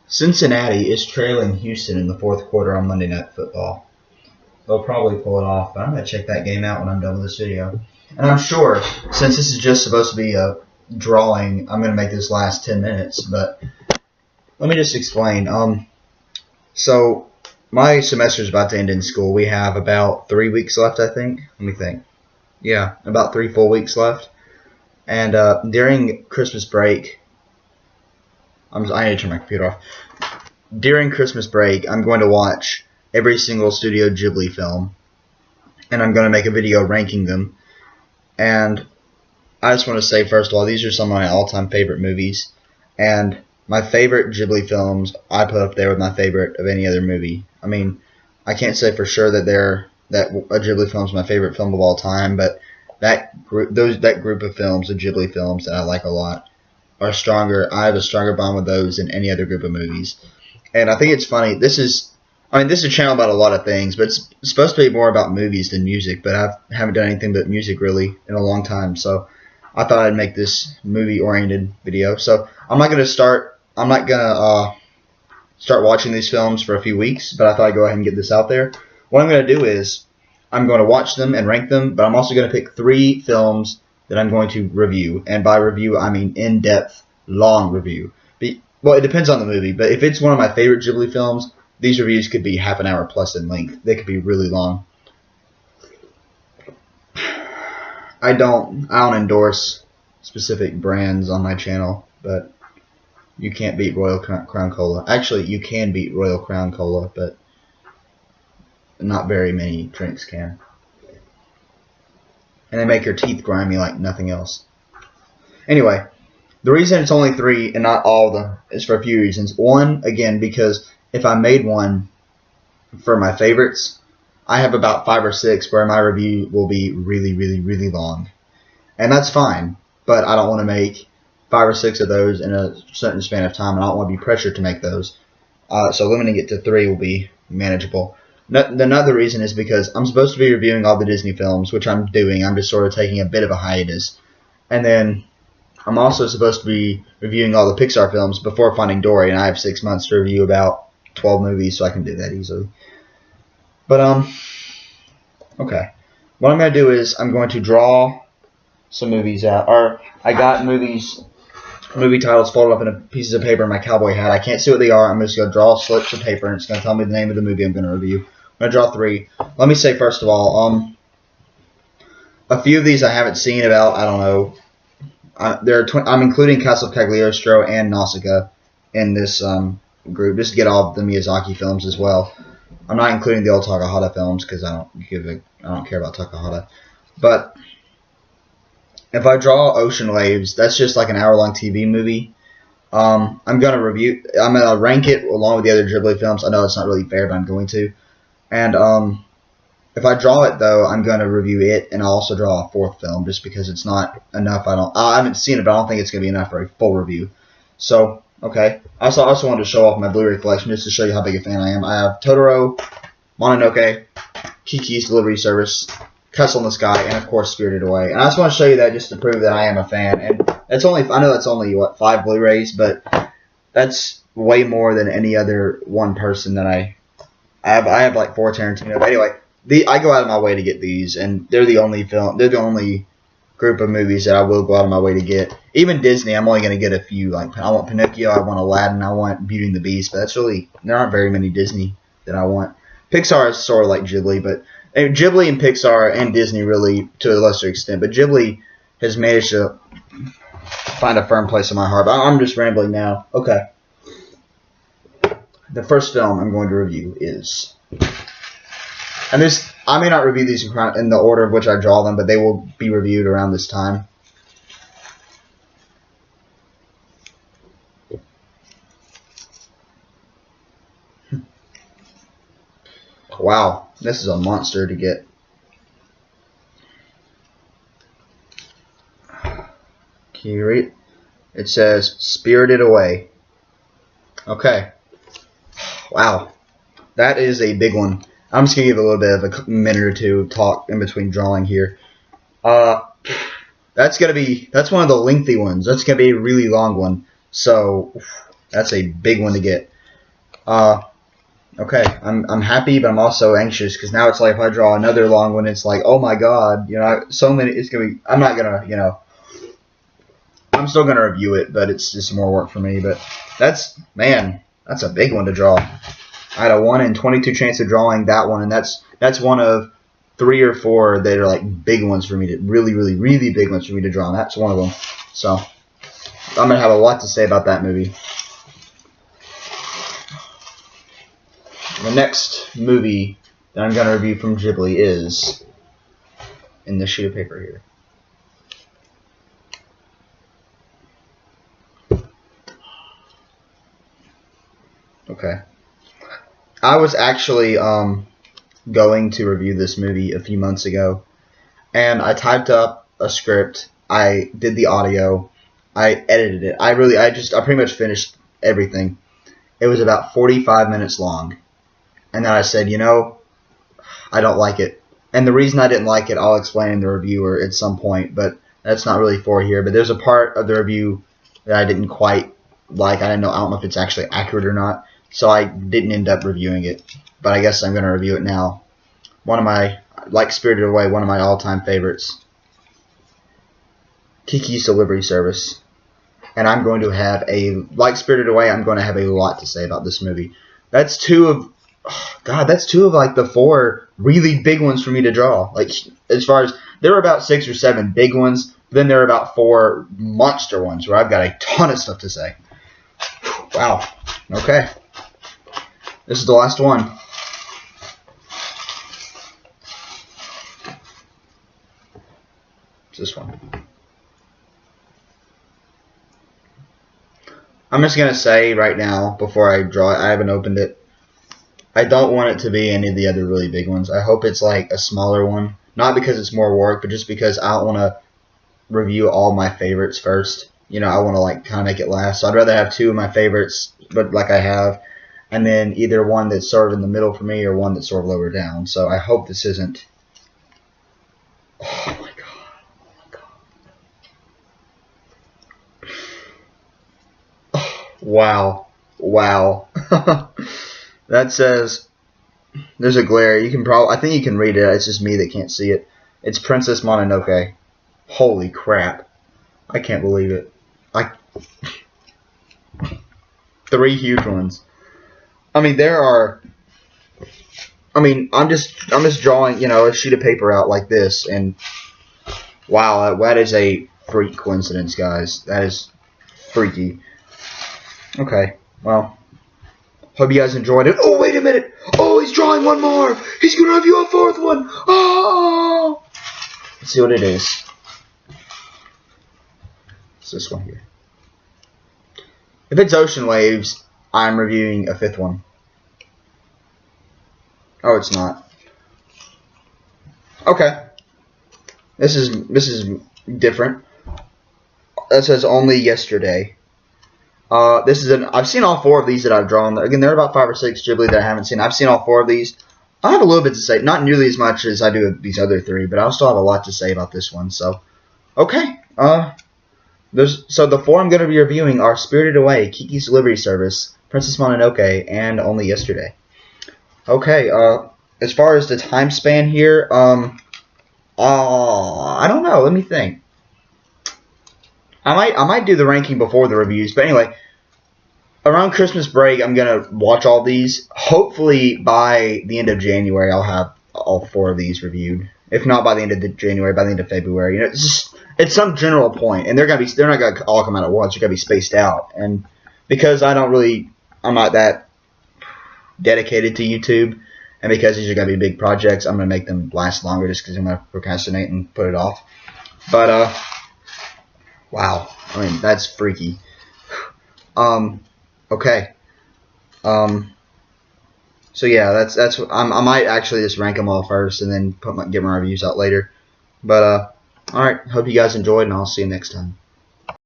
Cincinnati is trailing Houston in the fourth quarter on Monday Night Football. They'll probably pull it off, but I'm going to check that game out when I'm done with this video. And I'm sure, since this is just supposed to be a drawing, I'm going to make this last 10 minutes. But let me just explain. So my semester is about to end in school. We have about 3 weeks left, I think. Let me think. Yeah, about 3 full weeks left. And during Christmas break, I need to turn my computer off. During Christmas break, I'm going to watch every single Studio Ghibli film, and I'm going to make a video ranking them. And I just want to say, first of all, these are some of my all-time favorite movies, and my favorite Ghibli films I put up there with my favorite of any other movie. I mean, I can't say for sure that a Ghibli film is my favorite film of all time, but that group of films, the Ghibli films that I like a lot, are stronger. I have a stronger bond with those than any other group of movies. And I think it's funny. This is a channel about a lot of things, but it's supposed to be more about movies than music. But I haven't done anything but music really in a long time, so I thought I'd make this movie-oriented video. So I'm not gonna start watching these films for a few weeks, but I thought I'd go ahead and get this out there. What I'm gonna do is I'm going to watch them and rank them, but I'm also going to pick 3 films that I'm going to review. And by review, I mean in-depth, long review. Well, it depends on the movie, but if it's one of my favorite Ghibli films, these reviews could be half an hour plus in length. They could be really long. I don't endorse specific brands on my channel, but you can't beat Royal Crown Cola. Actually, you can beat Royal Crown Cola, but not very many drinks can. And they make your teeth grimy like nothing else. Anyway, the reason it's only 3 and not all of them is for a few reasons. One, again, because if I made one for my favorites, I have about 5 or 6 where my review will be really, really, really long. And that's fine, but I don't want to make 5 or 6 of those in a certain span of time, and I don't want to be pressured to make those. So limiting it to 3 will be manageable. Another reason is because I'm supposed to be reviewing all the Disney films, which I'm doing. I'm just sort of taking a bit of a hiatus. And then I'm also supposed to be reviewing all the Pixar films before Finding Dory, and I have 6 months to review about 12 movies, so I can do that easily. But, okay. What I'm going to do is I'm going to draw some movies out. Or I got movie titles folded up in pieces of paper in my cowboy hat. I can't see what they are. I'm just going to draw slips of paper, and it's going to tell me the name of the movie I'm going to review. I'm going to draw 3. Let me say, first of all, a few of these I haven't seen about, I don't know. I'm including Castle of Cagliostro and Nausicaa in this group, just to get all the Miyazaki films as well. I'm not including the old Takahata films because I don't care about Takahata. But if I draw Ocean Waves, that's just like an hour-long TV movie. I'm gonna rank it along with the other Ghibli films. I know it's not really fair, but I'm going to. And if I draw it though, I'm gonna review it, and I'll also draw a 4th film just because it's not enough. I haven't seen it, but I don't think it's gonna be enough for a full review. So okay. I also wanted to show off my Blu-ray collection just to show you how big a fan I am. I have Totoro, Mononoke, Kiki's Delivery Service, Castle in the Sky, and of course Spirited Away. And I just want to show you that just to prove that I am a fan. And I know that's only what 5 Blu-rays, but that's way more than any other one person that I have like 4 Tarantino. But anyway, I go out of my way to get these, and they're the only group of movies that I will go out of my way to get. Even Disney, I'm only going to get a few. Like I want Pinocchio, I want Aladdin, I want Beauty and the Beast. But there aren't very many Disney that I want. Pixar is sort of like Ghibli, but Ghibli and Pixar and Disney really to a lesser extent. But Ghibli has managed to find a firm place in my heart. But I'm just rambling now. Okay. The first film I'm going to review is, and I may not review these in the order of which I draw them, but they will be reviewed around this time. Wow, this is a monster to get. Can you read? It says Spirited Away. Okay. Wow. That is a big one. I'm just going to give a little bit of a minute or two of talk in between drawing here. That's one of the lengthy ones. That's going to be a really long one. So, that's a big one to get. Okay, I'm happy, but I'm also anxious because now it's like if I draw another long one, it's like, oh my god, so many. It's gonna be. I'm not gonna, I'm still gonna review it, but it's just more work for me. But that's a big one to draw. I had a 1 in 22 chance of drawing that one, and that's one of 3 or 4 that are like big ones for me to really, really, really big ones for me to draw. And that's one of them. So I'm gonna have a lot to say about that movie. The next movie that I'm going to review from Ghibli is in this sheet of paper here. Okay. I was actually going to review this movie a few months ago, and I typed up a script. I did the audio. I edited it. I pretty much finished everything. It was about 45 minutes long. And then I said, I don't like it. And the reason I didn't like it, I'll explain in the review at some point, but that's not really for here. But there's a part of the review that I didn't quite like. I don't know if it's actually accurate or not. So I didn't end up reviewing it. But I guess I'm going to review it now. One of my, like Spirited Away, one of my all-time favorites. Kiki's Delivery Service. And I'm going to have like Spirited Away, I'm going to have a lot to say about this movie. That's two of like the 4 really big ones for me to draw. Like, as far as, there were about 6 or 7 big ones, then there are about 4 monster ones where I've got a ton of stuff to say. Wow. Okay. This is the last one. It's this one. I'm just going to say right now, before I draw it, I haven't opened it, I don't want it to be any of the other really big ones. I hope it's like a smaller one. Not because it's more work, but just because I don't want to review all my favorites first. I want to like kind of make it last. So I'd rather have 2 of my favorites, but like I have, and then either one that's sort of in the middle for me or one that's sort of lower down. So I hope this isn't. Oh my god. Oh my god. Wow. That says, there's a glare. I think you can read it. It's just me that can't see it. It's Princess Mononoke. Holy crap. I can't believe it. 3 huge ones. I mean, I'm just drawing, a sheet of paper out like this, and wow, that is a freak coincidence, guys. That is freaky. Okay, well. Hope you guys enjoyed it. Oh, wait a minute. Oh, he's drawing one more. He's going to review a 4th one. Oh! Let's see what it is. It's this one here. If it's Ocean Waves, I'm reviewing a 5th one. Oh, it's not. Okay. This is different. That says only yesterday. I've seen all 4 of these that I've drawn. Again, there are about 5 or 6 Ghibli that I haven't seen. I've seen all 4 of these. I have a little bit to say. Not nearly as much as I do with these other 3, but I'll still have a lot to say about this one. So, okay. So the 4 I'm going to be reviewing are Spirited Away, Kiki's Delivery Service, Princess Mononoke, and Only Yesterday. Okay. As far as the time span here, I don't know. Let me think. I might do the ranking before the reviews, but anyway, around Christmas break, I'm gonna watch all these. Hopefully, by the end of January, I'll have all 4 of these reviewed. If not by the end of January, by the end of February. It's some general point, and they're not gonna all come out at once. They're gonna be spaced out, and because I'm not that dedicated to YouTube, and because these are gonna be big projects, I'm gonna make them last longer just because I'm gonna procrastinate and put it off. But wow, I mean, that's freaky. Okay. So yeah, that's I might actually just rank them all first and then get my reviews out later. But all right, hope you guys enjoyed, and I'll see you next time.